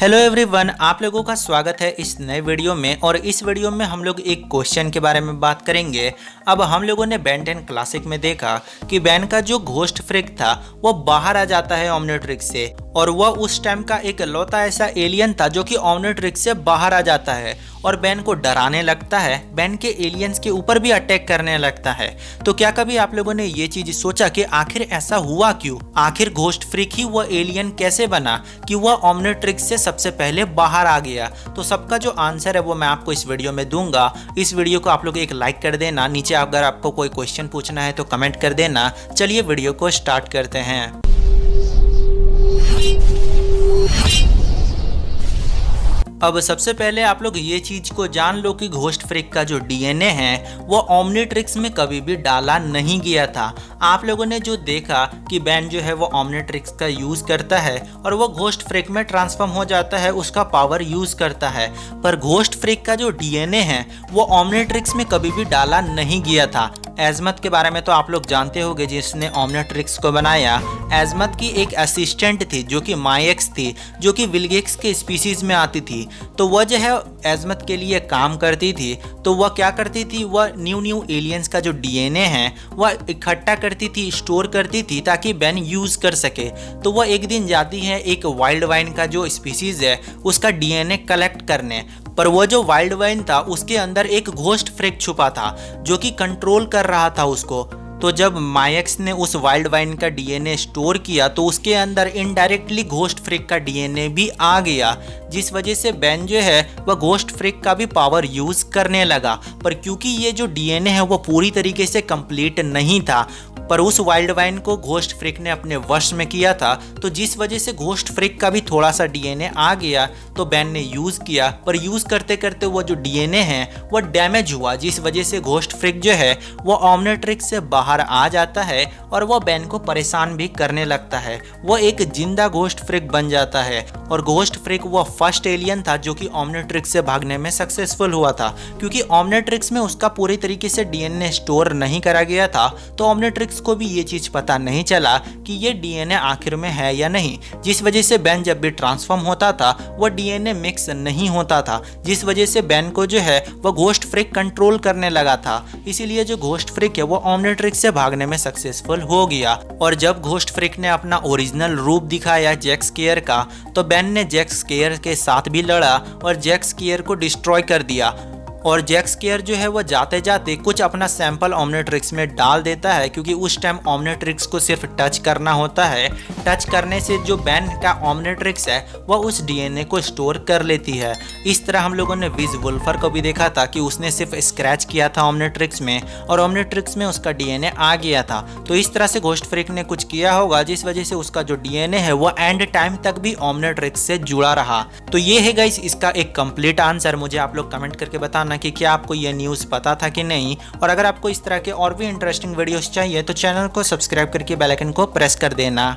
Hello everyone, आप लोगों का स्वागत है इस नए वीडियो में। और इस वीडियो में हम लोग एक क्वेश्चन के बारे में बात करेंगे। अब हम लोगों ने बेन 10 क्लासिक में देखा कि बेन का जो घोस्ट फ्रिक था वो बाहर आ जाता है ओमनिट्रिक्स से, और वह उस टाइम का एक लौता ऐसा एलियन था जो कि ओमनिट्रिक्स से बाहर आ जाता है और बेन को डराने लगता है, बेन के एलियंस के ऊपर भी अटैक करने लगता है। तो क्या कभी आप लोगों ने ये चीज सोचा कि आखिर ऐसा हुआ क्यों? आखिर घोस्ट फ्रिक ही वह एलियन कैसे बना कि वह ओमनिट्रिक्स से सबसे पहले बाहर आ गया? तो सबका जो आंसर है वो मैं आपको इस वीडियो में दूंगा। इस वीडियो को आप लोग एक लाइक कर देना, नीचे अगर आपको कोई क्वेश्चन पूछना है तो कमेंट कर देना। चलिए वीडियो को स्टार्ट करते हैं। अब सबसे पहले आप लोग ये चीज को जान लो कि घोस्ट फ्रिक का जो डीएनए है वो ओमनिट्रिक्स में कभी भी डाला नहीं गया था। आप लोगों ने जो देखा कि बेन जो है वो ओमनिट्रिक्स का यूज करता है और वो घोस्ट फ्रिक में ट्रांसफॉर्म हो जाता है, उसका पावर यूज करता है, पर घोस्ट फ्रिक का जो डीएनए है वो ओमनिट्रिक्स में कभी भी डाला नहीं गया था। एजमत के बारे में तो आप लोग जानते होंगे, जिसने ओमनिट्रिक्स को बनाया। एजमत की एक असिस्टेंट थी जो कि मायक्स थी, जो कि विलगेक्स के स्पीसीज में आती थी। तो वह जो है एजमत के लिए काम करती थी। तो वह क्या करती थी, वह न्यू एलियंस का जो डीएनए है वह इकट्ठा करती थी, स्टोर करती थी ताकि बेन यूज कर सके। तो वह एक दिन जाती है एक वाइल्ड वाइन का जो स्पीसीज है उसका डीएनए कलेक्ट करने, पर वो जो वाइल्ड वाइन था उसके अंदर एक घोस्ट फ्रिक छुपा था जो कि कंट्रोल कर रहा था उसको। तो जब मायक्स ने उस वाइल्ड वाइन का डीएनए स्टोर किया तो उसके अंदर इनडायरेक्टली घोस्ट फ्रिक का डीएनए भी आ गया, जिस वजह से बेन जो है वह घोस्ट फ्रिक का भी पावर यूज करने लगा। पर क्योंकि ये जो डीएनए है वो पूरी तरीके से कंप्लीट नहीं था, पर उस वाइल्ड वाइन को घोस्ट फ्रिक ने अपने वश में किया था, तो जिस वजह से घोस्ट फ्रिक का भी थोड़ा सा डीएनए आ गया तो बेन ने यूज किया। पर यूज करते करते वो जो डीएनए है वो डैमेज हुआ, जिस वजह से घोस्ट फ्रिक जो है वो ओमनिट्रिक्स से बाहर आ जाता है और वो बेन को परेशान भी करने लगता है। वो एक जिंदा घोस्ट फ्रिक बन जाता है और घोस्ट फ्रिक वो फर्स्ट एलियन था जो कि ओमनिट्रिक्स से भागने में सक्सेसफुल हुआ था, क्योंकि ओमनिट्रिक्स में उसका पूरी तरीके से डीएनए स्टोर नहीं करा गया था। तो ओमनिट्रिक्स को भी ये चीज पता नहीं चला कि ये डीएनए आखिर में है या नहीं, जिस वजह से बेन जब भी ट्रांसफॉर्म होता था वो डीएनए मिक्स नहीं होता था, जिस वजह से बेन को जो है वो घोस्ट फ्रिक कंट्रोल करने लगा था। इसीलिए जो घोस्ट फ्रिक है वो ओमनिट्रिक्स से भागने में सक्सेसफुल हो गया। और जब घोस्ट फ्रिक ने अपना ओरिजिनल रूप दिखाया जैक स्केयर का, तो बेन ने जैक स्केयर के साथ भी लड़ा और जैक स्केयर को डिस्ट्रॉय कर दिया। और जैक स्केयर जो है वो जाते जाते कुछ अपना सैंपल ओमनिट्रिक्स में डाल देता है, क्योंकि उस टाइम ओमनिट्रिक्स को सिर्फ टच करना होता है। टच करने से जो बेन का ओमनिट्रिक्स है वह उस डीएनए को स्टोर कर लेती है। इस तरह हम लोगों ने विज वुल्फर को भी देखा था कि उसने सिर्फ स्क्रैच किया था ओमनिट्रिक्स में और ओमनिट्रिक्स में उसका डीएनए आ गया था। तो इस तरह से घोस्ट फ्रिक ने कुछ किया होगा जिस वजह से उसका जो डीएनए है वो एंड टाइम तक भी ओमनिट्रिक्स से जुड़ा रहा। तो ये है गाइस इसका एक कंप्लीट आंसर। मुझे आप लोग कमेंट करके बताना कि क्या आपको यह न्यूज़ पता था कि नहीं। और अगर आपको इस तरह के और भी इंटरेस्टिंग वीडियोस चाहिए तो चैनल को सब्सक्राइब करके बेल आइकन को प्रेस कर देना।